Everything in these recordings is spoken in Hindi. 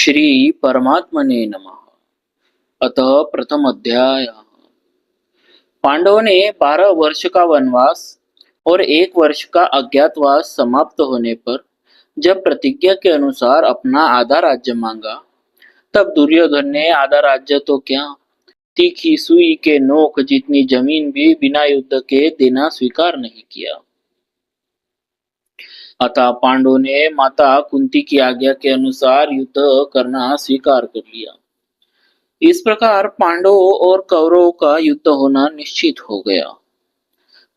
श्री परमात्मने नमः। अतः प्रथम अध्याय। पांडवों ने 12 वर्ष का वनवास और 1 वर्ष का अज्ञातवास समाप्त होने पर जब प्रतिज्ञा के अनुसार अपना आधा राज्य मांगा, तब दुर्योधन ने आधा राज्य तो क्या, तीखी सुई के नोक जितनी जमीन भी बिना युद्ध के देना स्वीकार नहीं किया। अतः पांडवों ने माता कुंती की आज्ञा के अनुसार युद्ध करना स्वीकार कर लिया। इस प्रकार पांडवों और कौरवों का युद्ध होना निश्चित हो गया।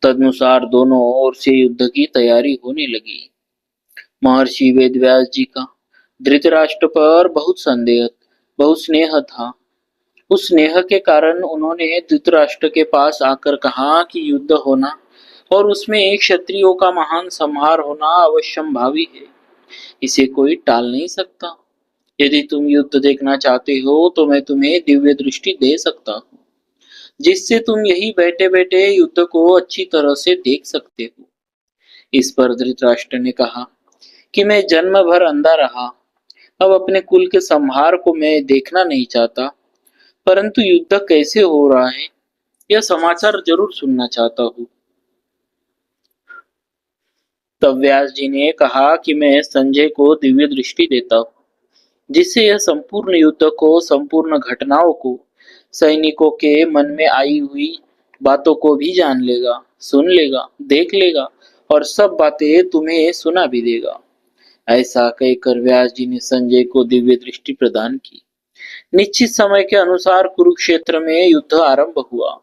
तदनुसार दोनों ओर से युद्ध की तैयारी होने लगी। महर्षि वेदव्यास जी का धृतराष्ट्र पर बहुत स्नेह था। उस स्नेह के कारण उन्होंने धृतराष्ट्र के पास आकर कहा कि युद्ध होना और उसमें क्षत्रियों का महान संहार होना अवश्यंभावी है। इसे कोई टाल नहीं सकता। यदि तुम युद्ध देखना चाहते हो तो मैं तुम्हें दिव्य दृष्टि दे सकता हूँ, जिससे तुम यही बैठे बैठे युद्ध को अच्छी तरह से देख सकते हो। इस पर धृतराष्ट्र ने कहा कि मैं जन्म भर अंधा रहा, अब अपने कुल के संहार को मैं देखना नहीं चाहता, परंतु युद्ध कैसे हो रहा है यह समाचार जरूर सुनना चाहता हूँ। तब व्यास जी ने कहा कि मैं संजय को दिव्य दृष्टि देता हूँ, जिससे यह संपूर्ण युद्ध को, संपूर्ण घटनाओं को, सैनिकों के मन में आई हुई बातों को भी जान लेगा, सुन लेगा, देख लेगा और सब बातें तुम्हें सुना भी देगा। ऐसा कहकर व्यास जी ने संजय को दिव्य दृष्टि प्रदान की। निश्चित समय के अनुसार कुरुक्षेत्र में युद्ध आरंभ हुआ।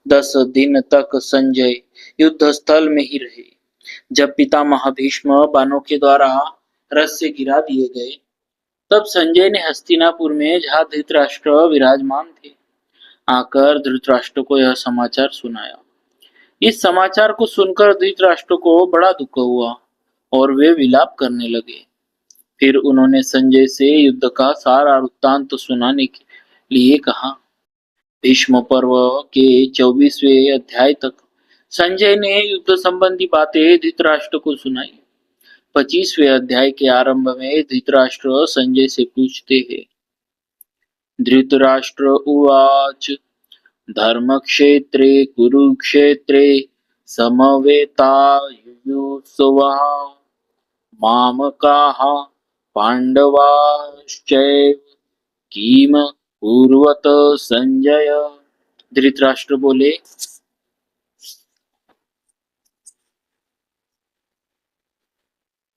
10 दिन तक संजय युद्ध स्थल में ही रहे। जब पितामह भीष्म बाणों के द्वारा रथ से गिरा दिए गए, तब संजय ने हस्तिनापुर में, जहाँ धृतराष्ट्र विराजमान थे, आकर धृतराष्ट्र को यह समाचार सुनाया। इस समाचार को सुनकर धृतराष्ट्र को बड़ा दुख हुआ और वे विलाप करने लगे। फिर उन्होंने संजय से युद्ध का सारा वृत्तांत सुनाने के लिए कहा। भीष्म पर्व के 24वें अध्याय तक संजय ने युद्ध संबंधी बातें धृतराष्ट्र को सुनाई। 25वें अध्याय के आरंभ में धृतराष्ट्र संजय से पूछते हैं। धृतराष्ट्र उवाच धर्मक्षेत्रे कुरुक्षेत्रे समवेतायुयुत्सवः मामकाः पांडवाश्चैव किम कुर्वत संजय। धृतराष्ट्र बोले,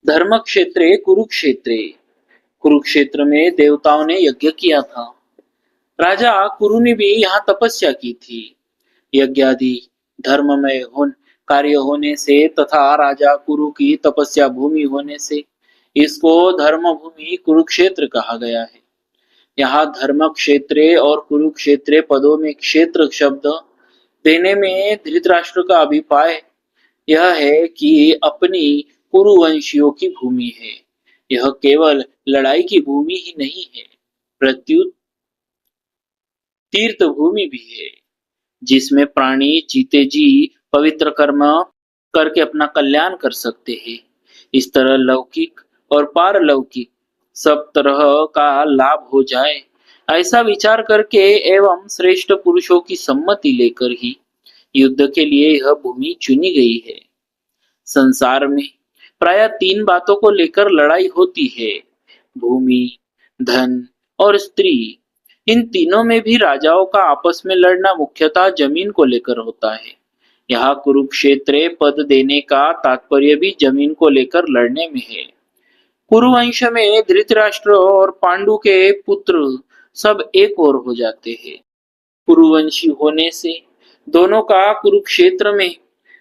धर्मक्षेत्रे कुरुक्षेत्रे, कुरुक्षेत्र में देवताओं ने यज्ञ किया था। राजा कुरु ने भी यहाँ तपस्या की थी। यज्ञादि धर्ममय कार्य होने से तथा राजा कुरु की तपस्या भूमि होने से इसको धर्म भूमि कुरुक्षेत्र कहा गया है। यहाँ धर्म क्षेत्रे और कुरुक्षेत्रे पदों में क्षेत्र शब्द देने में धृतराष्ट्र का अभिप्राय यह है कि अपनी कुरुवंशियों की भूमि है। यह केवल लड़ाई की भूमि ही नहीं है, प्रत्युत तीर्थ भूमि भी है, जिसमें प्राणी जीते जी पवित्र कर्म करके अपना कल्याण कर सकते हैं। इस तरह लौकिक और पारलौकिक सब तरह का लाभ हो जाए, ऐसा विचार करके एवं श्रेष्ठ पुरुषों की सम्मति लेकर ही युद्ध के लिए यह भूमि चुनी गई है। संसार में प्राय 3 बातों को लेकर लड़ाई होती है, भूमि, धन और स्त्री। इन तीनों में भी राजाओं का आपस में लड़ना मुख्यतः जमीन को लेकर होता है। यहाँ कुरुक्षेत्र पद देने का तात्पर्य भी जमीन को लेकर लड़ने में है। कुरुवंश में धृतराष्ट्र और पांडु के पुत्र सब एक और हो जाते हैं। कुरुवंशी होने से दोनों का कुरुक्षेत्र में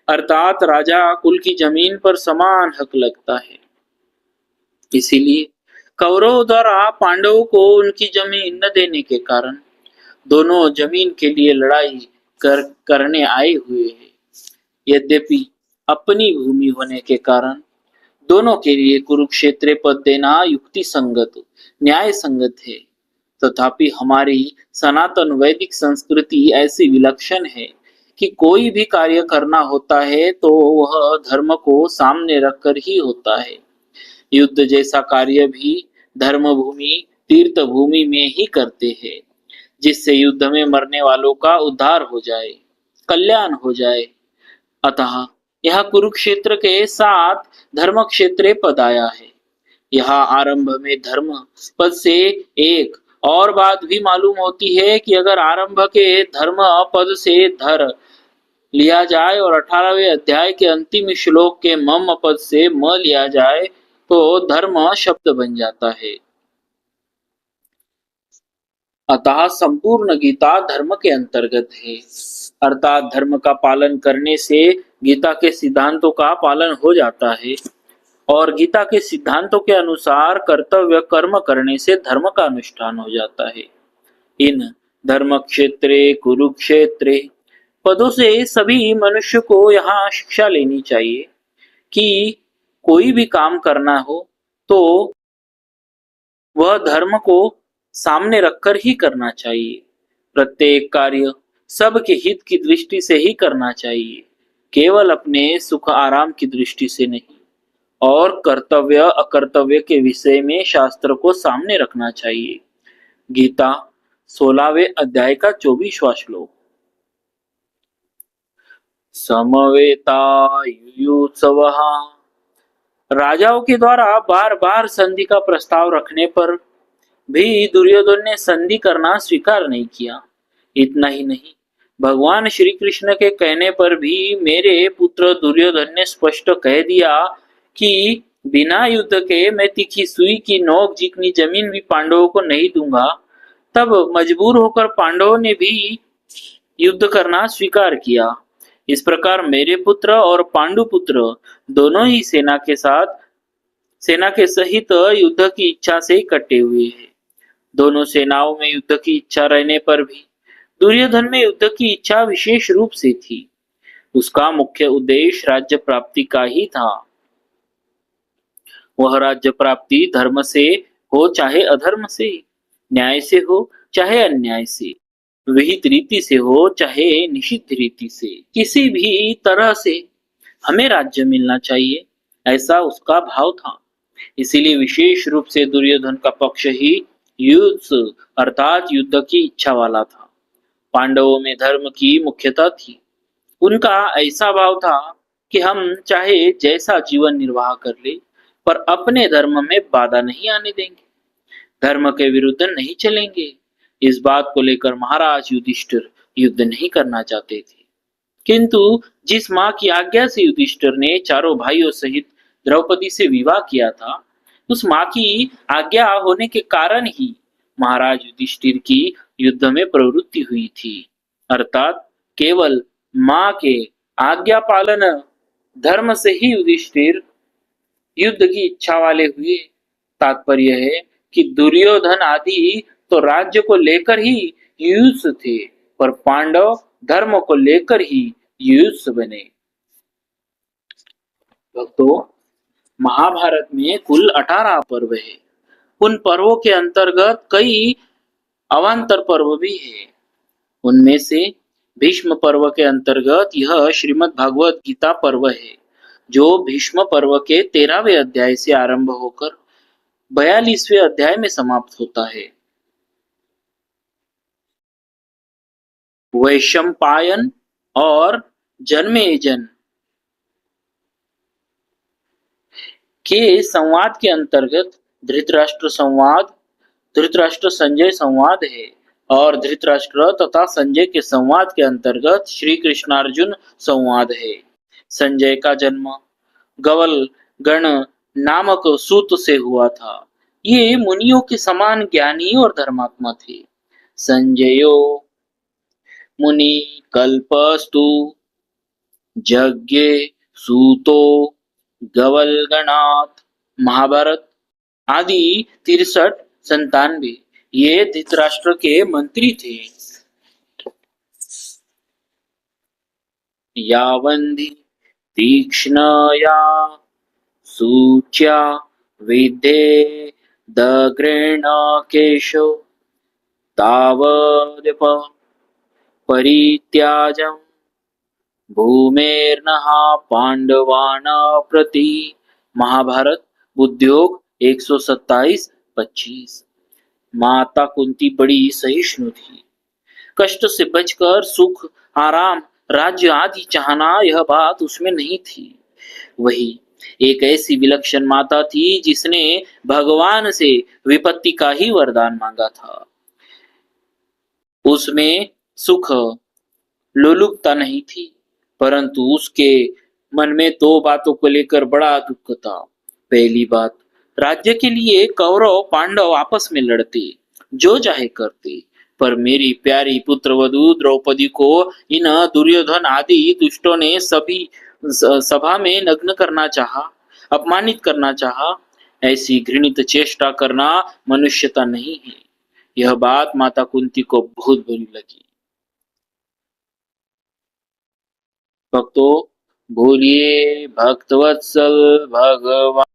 अर्थात राजा कुल की जमीन पर समान हक लगता है। इसीलिए कौरवों द्वारा पांडवों को उनकी जमीन न देने के कारण दोनों जमीन के लिए लड़ाई करने आए हुए हैं। यद्यपि अपनी भूमि होने के कारण दोनों के लिए कुरुक्षेत्र पद देना युक्ति संगत, न्याय संगत है, तथापि हमारी सनातन वैदिक संस्कृति ऐसी विलक्षण है कि कोई भी कार्य करना होता है तो वह धर्म को सामने रखकर ही होता है। युद्ध जैसा कार्य भी धर्म भूमि तीर्थ भूमि में ही करते हैं, जिससे युद्ध में मरने वालों का उद्धार हो जाए, कल्याण हो जाए। अतः यह कुरुक्षेत्र के साथ धर्म क्षेत्र पद आया है। यहाँ आरंभ में धर्म पद से एक और बात भी मालूम होती है कि अगर आरंभ के धर्म पद से धर लिया जाए और 18वें अध्याय के अंतिम श्लोक के मम पद से म लिया जाए तो धर्म शब्द बन जाता है। अतः संपूर्ण गीता धर्म के अंतर्गत है, अर्थात धर्म का पालन करने से गीता के सिद्धांतों का पालन हो जाता है और गीता के सिद्धांतों के अनुसार कर्तव्य कर्म करने से धर्म का अनुष्ठान हो जाता है। इन धर्म क्षेत्रे कुरुक्षेत्रे पदों से सभी मनुष्य को यहाँ शिक्षा लेनी चाहिए कि कोई भी काम करना हो तो वह धर्म को सामने रखकर ही करना चाहिए। प्रत्येक कार्य सबके हित की दृष्टि से ही करना चाहिए, केवल अपने सुख आराम की दृष्टि से नहीं। और कर्तव्य अकर्तव्य के विषय में शास्त्र को सामने रखना चाहिए। गीता 16वें अध्याय का 24वां श्लोक। समवेता युयुत्सवः। राजाओं के द्वारा बार बार संधि का प्रस्ताव रखने पर भी दुर्योधन ने संधि करना स्वीकार नहीं किया। इतना ही नहीं, भगवान श्री कृष्ण के कहने पर भी मेरे पुत्र दुर्योधन ने स्पष्ट कह दिया कि बिना युद्ध के मैं तीखी सुई की नोक जितनी जमीन भी पांडवों को नहीं दूंगा। तब मजबूर होकर पांडवों ने भी युद्ध करना स्वीकार किया। इस प्रकार मेरे पुत्र और पांडु पुत्र दोनों ही सेना के सहित युद्ध की इच्छा से इकट्ठे हुए हैं। दोनों सेनाओं में युद्ध की इच्छा रहने पर भी दुर्योधन में युद्ध की इच्छा विशेष रूप से थी। उसका मुख्य उद्देश्य राज्य प्राप्ति का ही था। वह राज्य प्राप्ति धर्म से हो चाहे अधर्म से, न्याय से हो चाहे अन्याय से, विहित रीति से हो चाहे निषिद्ध रीति से, किसी भी तरह से हमें राज्य मिलना चाहिए, ऐसा उसका भाव था। इसीलिए विशेष रूप से दुर्योधन का पक्ष ही युद्ध अर्थात युद्ध की इच्छा वाला था। पांडवों में धर्म की मुख्यता थी। उनका ऐसा भाव था कि हम चाहे जैसा जीवन निर्वाह कर ले, पर अपने धर्म में बाधा नहीं आने देंगे, धर्म के विरुद्ध नहीं चलेंगे। इस बात को लेकर महाराज युधिष्ठिर युद्ध नहीं करना चाहते थे, किंतु जिस माँ की आज्ञा से युधिष्ठिर ने चारों भाइयों सहित द्रौपदी से विवाह किया था, उस माँ की आज्ञा होने के कारण ही महाराज युधिष्ठिर की युद्ध में प्रवृत्ति हुई थी। अर्थात केवल माँ के आज्ञा पालन धर्म से ही युधिष्ठिर युद्ध की इच्छा वाले हुए। तात्पर्य है कि दुर्योधन आदि तो राज्य को लेकर ही युयुत्सु थे, पर पांडव धर्म को लेकर ही युयुत्सु बने। भक्तों, महाभारत में कुल 18 पर्व है। उन पर्वों के अंतर्गत कई अवान्तर पर्व भी है। उनमें से भीष्म पर्व के अंतर्गत यह श्रीमद् भागवत गीता पर्व है, जो भीष्म पर्व के 13वें अध्याय से आरंभ होकर 42वें अध्याय में समाप्त होता है। वैशंपायन और जन्मेजय के संवाद के अंतर्गत धृतराष्ट्र संवाद, धृतराष्ट्र संजय संवाद है और धृतराष्ट्र तथा संजय के संवाद के अंतर्गत श्री कृष्णार्जुन संवाद है। संजय का जन्म गवल गण नामक सूत से हुआ था। ये मुनियों के समान ज्ञानी और धर्मात्मा थे। संजयो मुनि कल्पस्तु यज्ञे सूतो गवलगणात्। महाभारत आदि 63-97 ये धृतराष्ट्र के मंत्री थे। यावन्धि तीक्ष्णया सूच्या विद्धे दग्रेण केशो तावदेव परित्याजं भूमेर्नः पांडवान् प्रति। महाभारत उद्योग 127-25। माता कुंती बड़ी सहिष्णु थी। कष्ट से बचकर सुख, आराम, राज्य आदि चाहना यह बात उसमें नहीं थी। वही एक ऐसी विलक्षण माता थी जिसने भगवान से विपत्ति का ही वरदान मांगा था। उसमें सुख लोलुपता नहीं थी, परंतु उसके मन में दो बातों को लेकर बड़ा दुख था। पहली बात, राज्य के लिए कौरव पांडव आपस में लड़ते, जो चाहे करते, पर मेरी प्यारी पुत्रवधू द्रौपदी को इन दुर्योधन आदि दुष्टों ने सभा में नग्न करना चाहा, अपमानित करना चाहा। ऐसी घृणित चेष्टा करना मनुष्यता नहीं है। यह बात माता कुंती को बहुत बुरी लगी। भक्तों, बोलिए भक्तवत्सल भगवान